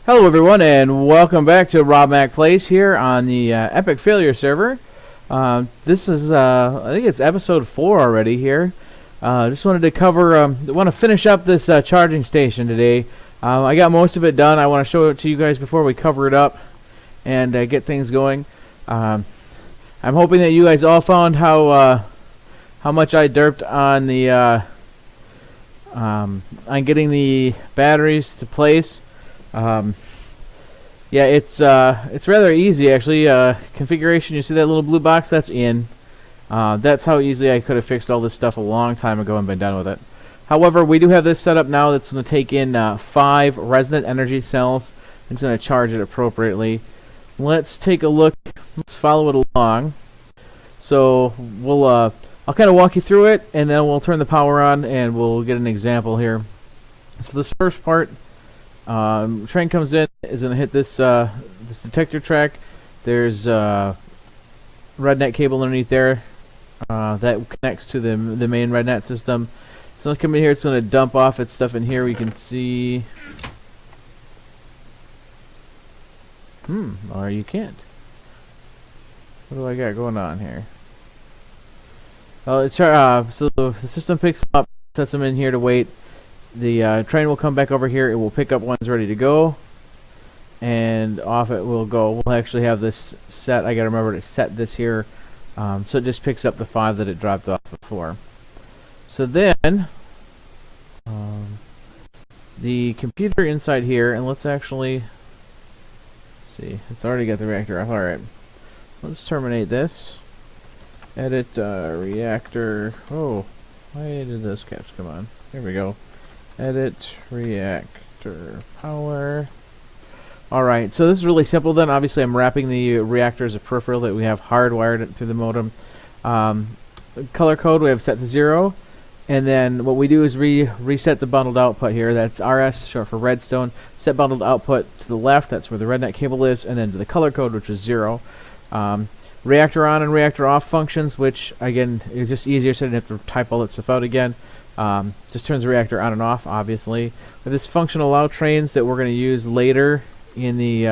Hello everyone and welcome back to Rob Mac Plays here on the Epic Failure server. This is, I think it's episode 4 already here. Just wanted to cover, want to finish up this charging station today. I got most of it done. I want to show it to you guys before we cover it up and get things going. I'm hoping that you guys all found how much I derped on the on getting the batteries to place. Yeah, it's rather easy actually. Configuration, you see that little blue box? That's in. That's how easily I could have fixed all this stuff a long time ago and been done with it. However, we do have this set up now that's going to take in 5 resonant energy cells. It's going to charge it appropriately. Let's take a look. Let's follow it along. So we'll I'll kind of walk you through it, and then we'll turn the power on, and we'll get an example here. So this first part. Train comes in, is going to hit this this detector track. There's red net cable underneath there that connects to the main red net system. It's going to come in here. It's going to dump off its stuff in here. We can see. Or you can't. What do I got going on here? Oh, it's so the system picks them up, sets them in here to wait. The train will come back over here. It will pick up ones ready to go, and off it will go. We'll actually have this set. I gotta remember to set this here, so it just picks up the 5 that it dropped off before. So then, the computer inside here, and let's actually see. It's already got the reactor off. All right, let's terminate this. Edit reactor. Oh, why did those caps come on? There we go. Edit reactor power. Alright, so this is really simple then. Obviously I'm wrapping the reactor as a peripheral that we have hardwired through the modem. Color code we have set to 0. And then what we do is reset the bundled output here. That's RS, short for redstone. Set bundled output to the left, that's where the red net cable is, and then to the color code, which is 0. Reactor on and reactor off functions, which again is just easier so I didn't have to type all that stuff out again. Just turns the reactor on and off, obviously. But this function allow trains that we're going to use later in the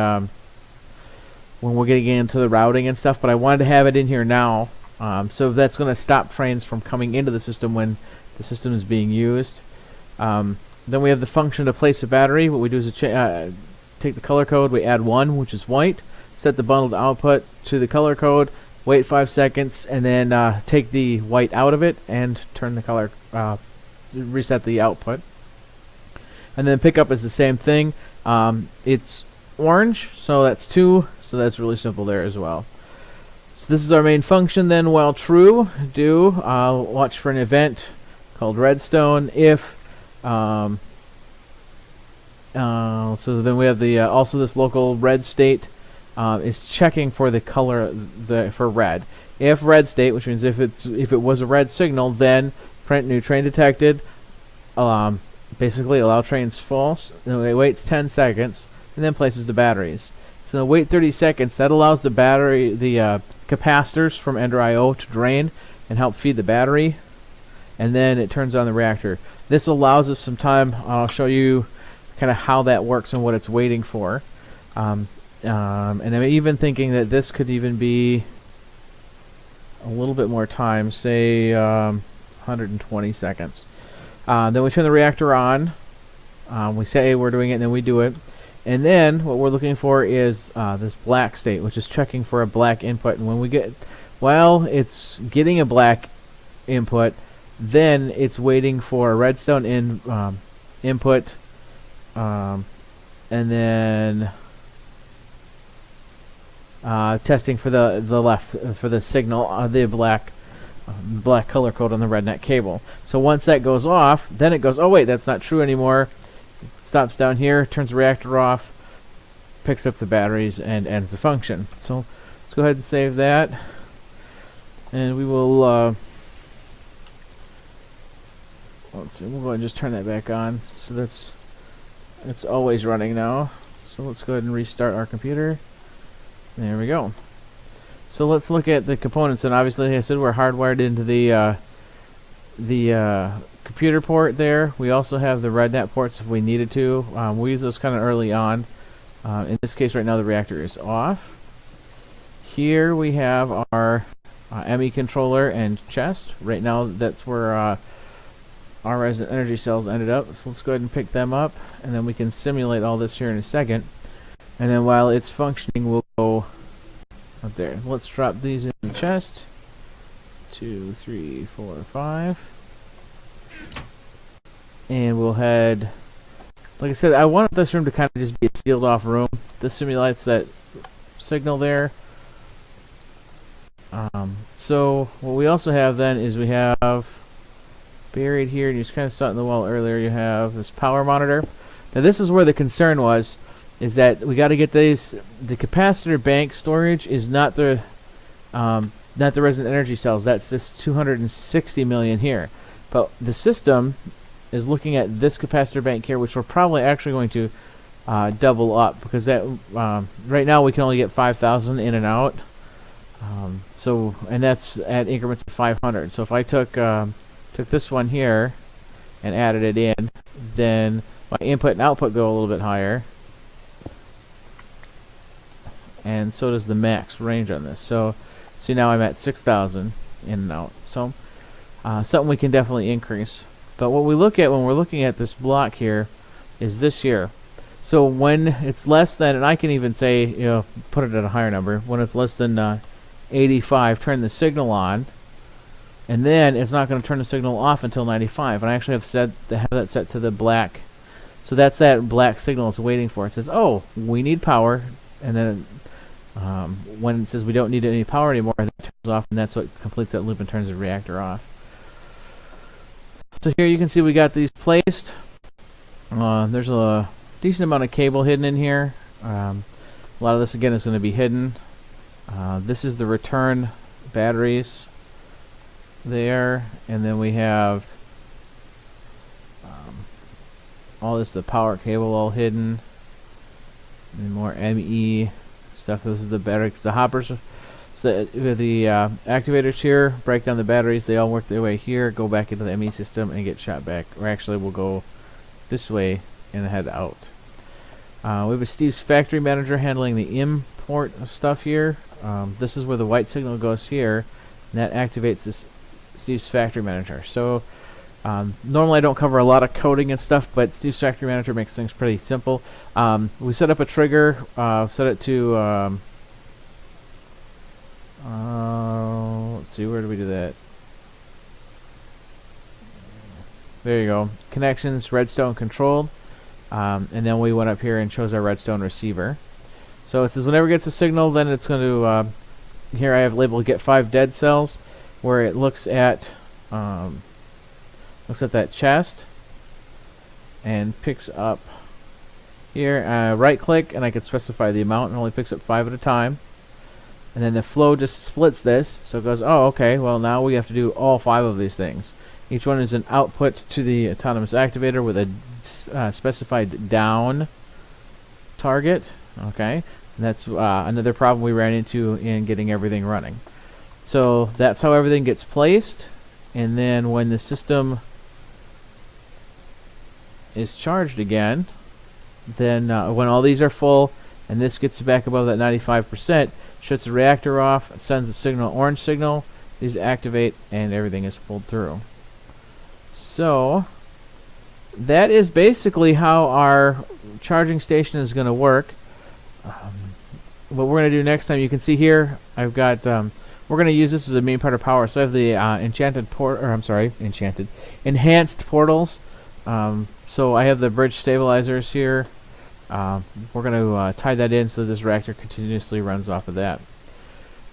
when we're getting into the routing and stuff. But I wanted to have it in here now, so that's going to stop trains from coming into the system when the system is being used. Then we have the function to place a battery. What we do is take the color code. We add 1, which is white. Set the bundled output to the color code. Wait 5 seconds, and then take the white out of it and turn the color. Reset the output, and then pickup is the same thing. It's orange, so that's 2, so that's really simple there as well. So this is our main function. Then while true, watch for an event called redstone if so then we have the also this local red state is checking for the color for red. If red state, which means if it was a red signal, then print new train detected. Basically allow trains false. Then it waits 10 seconds and then places the batteries. So wait 30 seconds. That allows the battery, the capacitors from Ender IO to drain and help feed the battery. And then it turns on the reactor. This allows us some time. I'll show you kind of how that works and what it's waiting for. And I'm even thinking that this could even be a little bit more time, say 120 seconds. Then we turn the reactor on. We say we're doing it, and then we do it. And then what we're looking for is this black state, which is checking for a black input. And when we get, well, it's getting a black input, then it's waiting for a redstone input, and then testing for the left for the signal, the black color code on the red net cable. So once that goes off, then it goes, oh wait, that's not true anymore. It stops down here, turns the reactor off, picks up the batteries, and ends the function. So let's go ahead and save that, and we will let's see, we'll go ahead and just turn that back on. So it's always running now. So let's go ahead and restart our computer. There we go. So let's look at the components, and obviously, like I said, we're hardwired into the computer port there. We also have the RedNet ports if we needed to. We use those kind of early on. In this case, right now the reactor is off. Here we have our ME controller and chest. Right now, that's where our resonant energy cells ended up. So let's go ahead and pick them up, and then we can simulate all this here in a second. And then while it's functioning, we'll go up there. Let's drop these in the chest. 2, 3, 4, 5. And we'll head... Like I said, I wanted this room to kind of just be a sealed off room. This simulates that signal there. So what we also have then is we have buried here, and you just kind of saw it in the wall earlier, you have this power monitor. Now this is where the concern was, is that we got to get these, the capacitor bank storage is not the resonant energy cells, that's this 260 million here. But the system is looking at this capacitor bank here, which we're probably actually going to double up, because that right now we can only get 5,000 in and out. And that's at increments of 500. So if I took this one here and added it in, then my input and output go a little bit higher, and so does the max range on this. So see, now I'm at 6,000 in and out. So something we can definitely increase. But what we look at when we're looking at this block here is this here. So when it's less than, and I can even say, you know, put it at a higher number, when it's less than 85, turn the signal on, and then it's not going to turn the signal off until 95. And I actually have that set to the black. So that's that black signal it's waiting for. It says, oh, we need power, and then when it says we don't need any power anymore, that turns off, and that's what completes that loop and turns the reactor off. So here you can see we got these placed. There's a decent amount of cable hidden in here. A lot of this again is going to be hidden. This is the return batteries there, and then we have all this, the power cable all hidden, and more ME stuff. This is the battery, because the hoppers, so the activators here break down the batteries. They all work their way here, go back into the ME system, and get shot back. Or actually, we'll go this way and head out. We have a Steve's factory manager handling the import of stuff here. This is where the white signal goes here, and that activates this Steve's factory manager. So normally I don't cover a lot of coding and stuff, but Steve's factory manager makes things pretty simple. We set up a trigger, set it to let's see, where do we do that? There you go. Connections, redstone controlled. And then we went up here and chose our redstone receiver. So it says whenever it gets a signal, then it's going to, here I have labeled get 5 dead cells, where it looks at that chest and picks up here, right click, and I can specify the amount, and only picks up 5 at a time. And then the flow just splits this, so it goes, oh, okay, well now we have to do all 5 of these things. Each one is an output to the autonomous activator with a specified down target. Okay, and that's another problem we ran into in getting everything running. So that's how everything gets placed, and then when the system is charged again, then when all these are full and this gets back above that 95%, shuts the reactor off, sends the signal, orange signal, these activate, and everything is pulled through. So that is basically how our charging station is going to work. What we're going to do next time, you can see here, I've got, we're going to use this as a main part of power. So I have the enhanced portals. So I have the bridge stabilizers here. We're going to tie that in so that this reactor continuously runs off of that.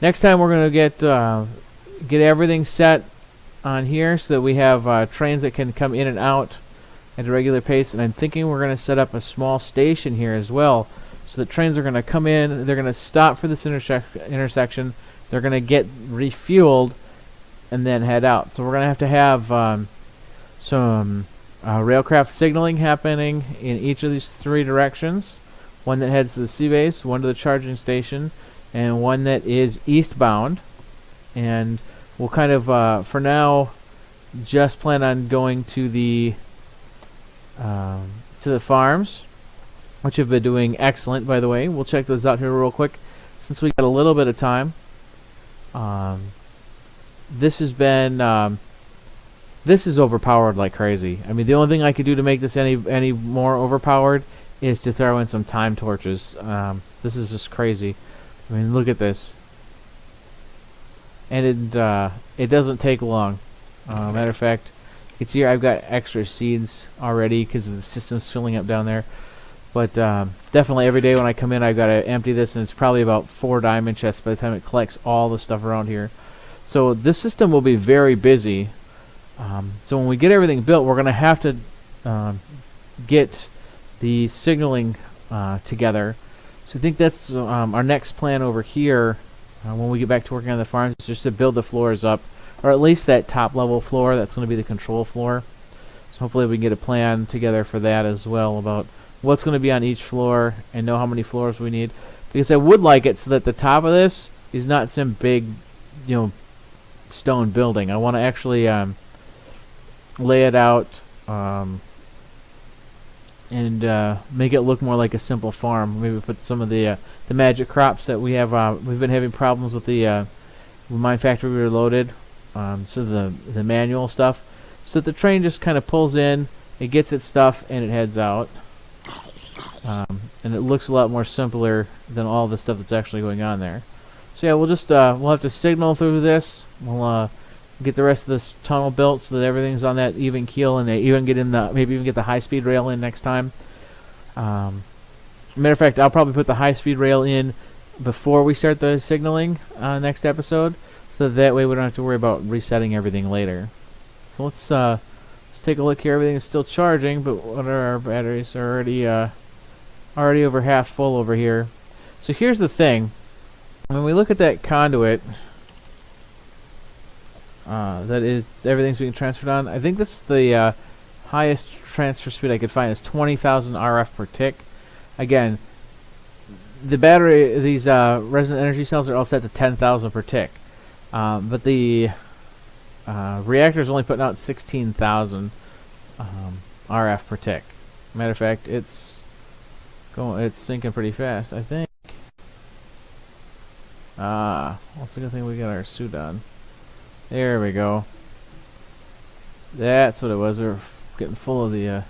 Next time we're going to get everything set on here so that we have trains that can come in and out at a regular pace. And I'm thinking we're going to set up a small station here as well, so that trains are going to come in, they're going to stop for this intersection, they're going to get refueled, and then head out. So we're going to have some railcraft signaling happening in each of these 3 directions. One that heads to the sea base, one to the charging station, and one that is eastbound. And we'll kind of, for now, just plan on going to the farms. which have been doing excellent, by the way. We'll check those out here real quick since we got a little bit of time. This has been this is overpowered like crazy. I mean, the only thing I could do to make this any more overpowered is to throw in some time torches. This is just crazy. I mean, look at this. And it doesn't take long. Matter of fact, you can see here I've got extra seeds already because the system's filling up down there. But definitely every day when I come in, I've got to empty this, and it's probably about 4 diamond chests by the time it collects all the stuff around here. So this system will be very busy. So when we get everything built, we're going to have to get the signaling together. So I think that's our next plan over here when we get back to working on the farms, is just to build the floors up, or at least that top level floor. That's going to be the control floor. So hopefully we can get a plan together for that as well, about what's going to be on each floor and know how many floors we need. Because I would like it so that the top of this is not some big, stone building. I want to actually lay it out and make it look more like a simple farm. Maybe put some of the magic crops that we have. We've been having problems with the Mine Factory Reloaded, so the manual stuff. So the train just kind of pulls in, it gets its stuff, and it heads out. And it looks a lot more simpler than all the stuff that's actually going on there. So yeah, we'll just we'll have to signal through this. We'll get the rest of this tunnel built so that everything's on that even keel, and they even get in maybe even get the high-speed rail in next time. Matter of fact, I'll probably put the high-speed rail in before we start the signaling next episode, so that way we don't have to worry about resetting everything later. So let's take a look here. Everything is still charging, but what are our batteries? Are already over half full over here. So here's the thing. When we look at that conduit, that is everything's being transferred on. I think this is the highest transfer speed I could find is 20,000 RF per tick. Again, the battery, these resonant energy cells are all set to 10,000 per tick, but the reactor is only putting out 16,000 RF per tick. Matter of fact, it's sinking pretty fast, I think. Well, it's a good thing we got our suit on. There we go. That's what it was. We were getting full of the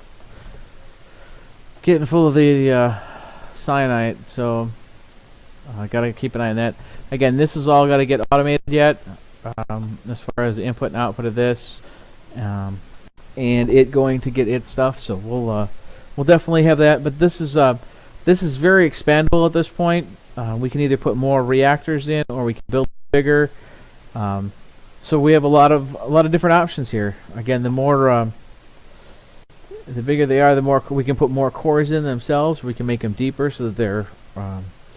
cyanide, so I gotta keep an eye on that. Again, this is all gotta get automated yet, as far as the input and output of this, and it going to get its stuff. So we'll definitely have that. But this is very expandable at this point. We can either put more reactors in, or we can build bigger. So we have a lot of different options here. Again, the bigger they are, the more we can put more cores in themselves. We can make them deeper so that they're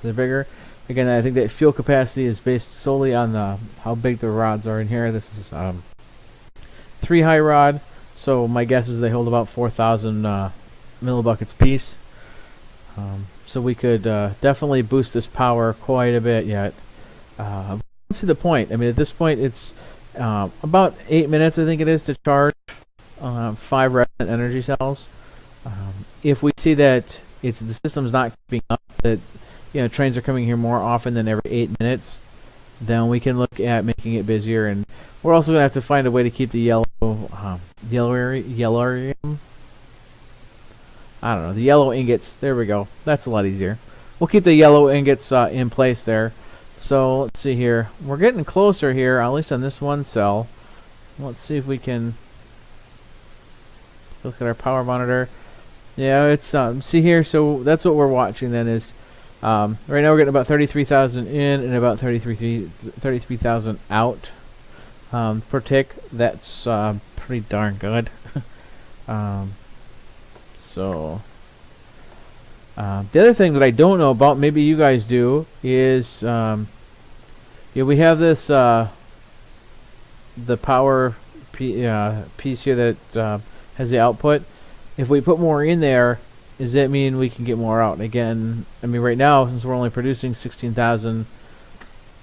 bigger. Again, I think that fuel capacity is based solely on how big the rods are in here. This is 3 high rod, so my guess is they hold about 4,000 millibuckets piece. So we could definitely boost this power quite a bit yet. I don't see the point. I mean, at this point, it's about 8 minutes, I think it is, to charge 5 resonant energy cells. If we see that the system's not keeping up, that trains are coming here more often than every 8 minutes, then we can look at making it busier. And we're also going to have to find a way to keep the yellorium. I don't know, the yellow ingots. There we go. That's a lot easier. We'll keep the yellow ingots in place there. So let's see here. We're getting closer here, at least on this one cell. Let's see if we can look at our power monitor. Yeah, it's see here. So that's what we're watching then is right now we're getting about 33,000 in and about 33,000 out per tick. That's pretty darn good. So the other thing that I don't know about, maybe you guys do, is we have this the power piece here that has the output. If we put more in there, does that mean we can get more out? Again, I mean, right now, since we're only producing 16,000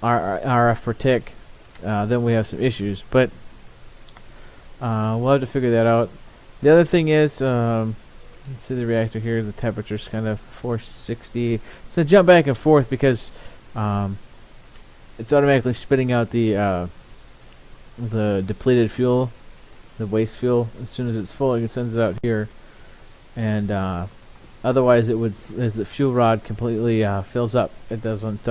RF per tick, then we have some issues. But we'll have to figure that out. The other thing is You can see the reactor here. The temperature's kind of 460. It's gonna jump back and forth because it's automatically spitting out the depleted fuel, the waste fuel. As soon as it's full, it sends it out here, and otherwise it would, as the fuel rod completely fills up, it doesn't.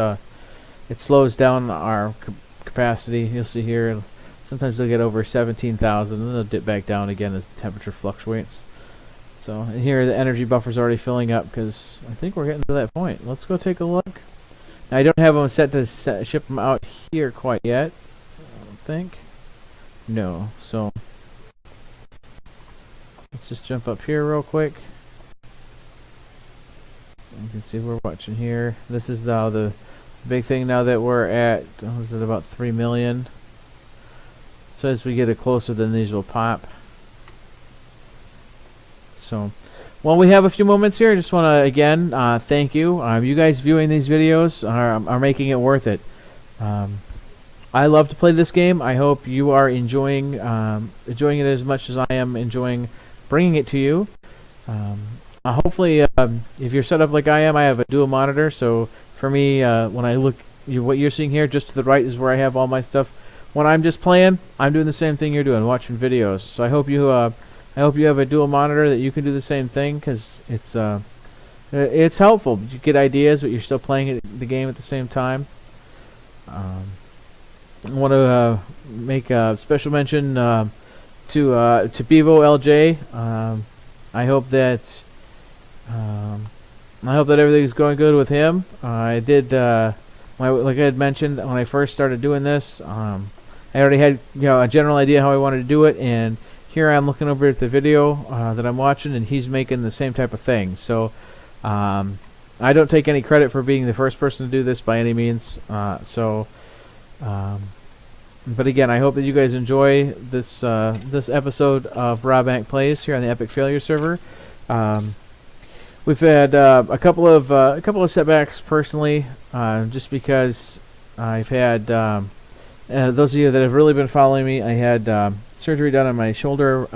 It slows down our capacity. You'll see here. Sometimes they'll get over 17,000, and then they'll dip back down again as the temperature fluctuates. So, and here the energy buffer's already filling up because I think we're getting to that point. Let's go take a look. Now, I don't have them set to ship them out here quite yet. I don't think. No. So, let's just jump up here real quick. You can see we're watching here. This is now the big thing now that we're at, was it about 3 million? So as we get it closer, then these will pop. So, while we have a few moments here, I just want to again thank you. You guys viewing these videos are making it worth it. I love to play this game. I hope you are enjoying it as much as I am enjoying bringing it to you. Hopefully, if you're set up like I am, I have a dual monitor. So for me, when I look, what you're seeing here, just to the right is where I have all my stuff. When I'm just playing, I'm doing the same thing you're doing, watching videos. So I hope you have a dual monitor that you can do the same thing, because it's helpful. You get ideas, but you're still playing the game at the same time. I want to make a special mention to Bevo LJ. I hope that everything's going good with him. I did, like I had mentioned when I first started doing this. I already had a general idea how I wanted to do it, and here I'm looking over at the video that I'm watching, and he's making the same type of thing. So I don't take any credit for being the first person to do this by any means. But again, I hope that you guys enjoy this this episode of Rob Bank Plays here on the Epic Failure server. We've had a couple of setbacks personally, just because I've had those of you that have really been following me. I had surgery done on my shoulder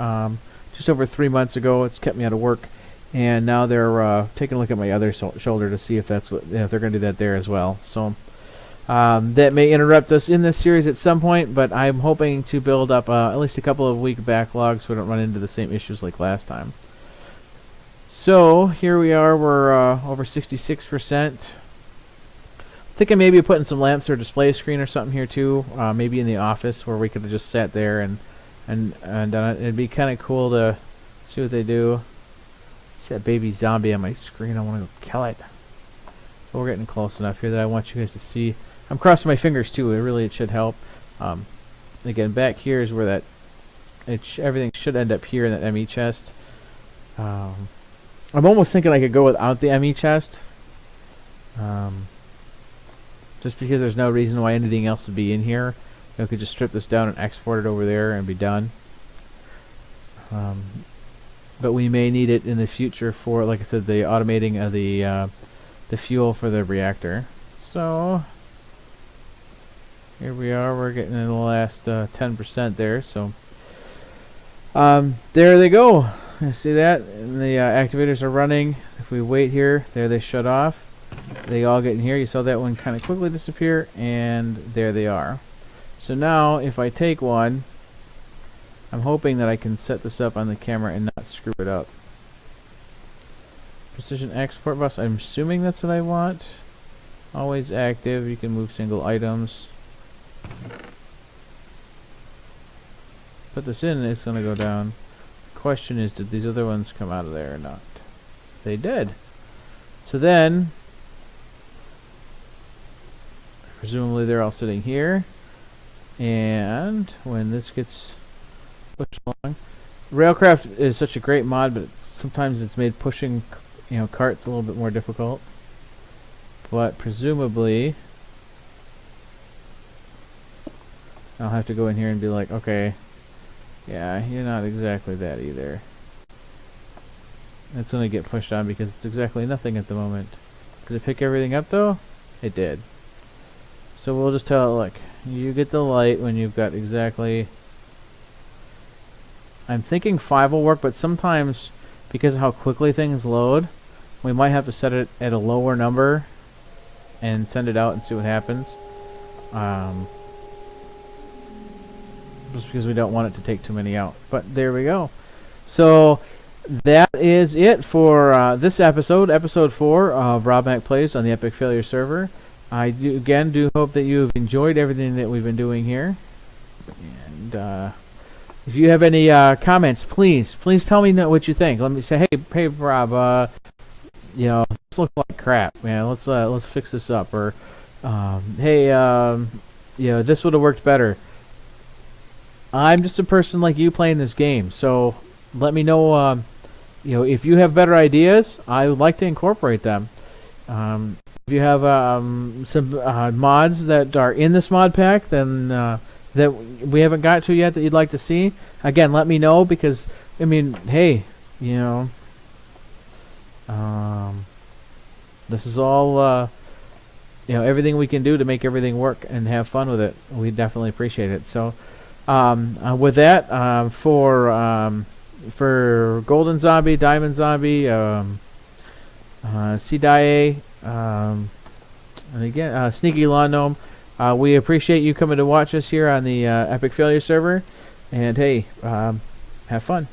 just over 3 months ago. It's kept me out of work, and now they're taking a look at my other shoulder to see if that's if they're going to do that there as well. So that may interrupt us in this series at some point, but I'm hoping to build up at least a couple of week backlogs so we don't run into the same issues like last time. So here we are. We're over 66%. Thinking maybe putting some lamps or display screen or something here too. Maybe in the office where we could have just sat there and it'd be kind of cool to see what they do. See that baby zombie on my screen. I want to go kill it. But we're getting close enough here that I want you guys to see. I'm crossing my fingers too. It should help. Again, back here is where everything should end up here in that ME chest. I'm almost thinking I could go without the ME chest. Just because there's no reason why anything else would be in here. I could just strip this down and export it over there and be done. But we may need it in the future for, like I said, the automating of the fuel for the reactor. So here we are. We're getting in the last 10% there. So there they go. You see that? And the activators are running. If we wait here, there they shut off. They all get in here. You saw that one kind of quickly disappear, and there they are. So now, if I take one, I'm hoping that I can set this up on the camera and not screw it up. Precision export bus. I'm assuming that's what I want. Always active. You can move single items. Put this in, and it's going to go down. The question is, did these other ones come out of there or not? They did. So then, presumably they're all sitting here, and when this gets pushed along, Railcraft is such a great mod, but sometimes it's made pushing carts a little bit more difficult. But presumably I'll have to go in here and be like, okay, yeah, you're not exactly that either. It's going to get pushed on because it's exactly nothing at the moment. Did it pick everything up though? It did. So we'll just tell it, look, you get the light when you've got exactly... I'm thinking 5 will work, but sometimes because of how quickly things load, we might have to set it at a lower number and send it out and see what happens. Just because we don't want it to take too many out. But there we go. So that is it for this episode, episode 4 of Rob Mac Plays on the Epic Failure server. I do hope that you've enjoyed everything that we've been doing here. And if you have any comments, please tell me what you think. Let me say, hey, Rob, this looks like crap, man. Let's fix this up. Or, hey, this would have worked better. I'm just a person like you playing this game, so let me know. If you have better ideas, I would like to incorporate them. If you have some mods that are in this mod pack, then that we haven't got to yet that you'd like to see, again, let me know, because I mean, hey, this is all everything we can do to make everything work and have fun with it. We definitely appreciate it. So with that, for Golden Zombie, Diamond Zombie, C-Die-A, and again, Sneaky Lawn Gnome, we appreciate you coming to watch us here on the Epic Failure server. And hey, have fun.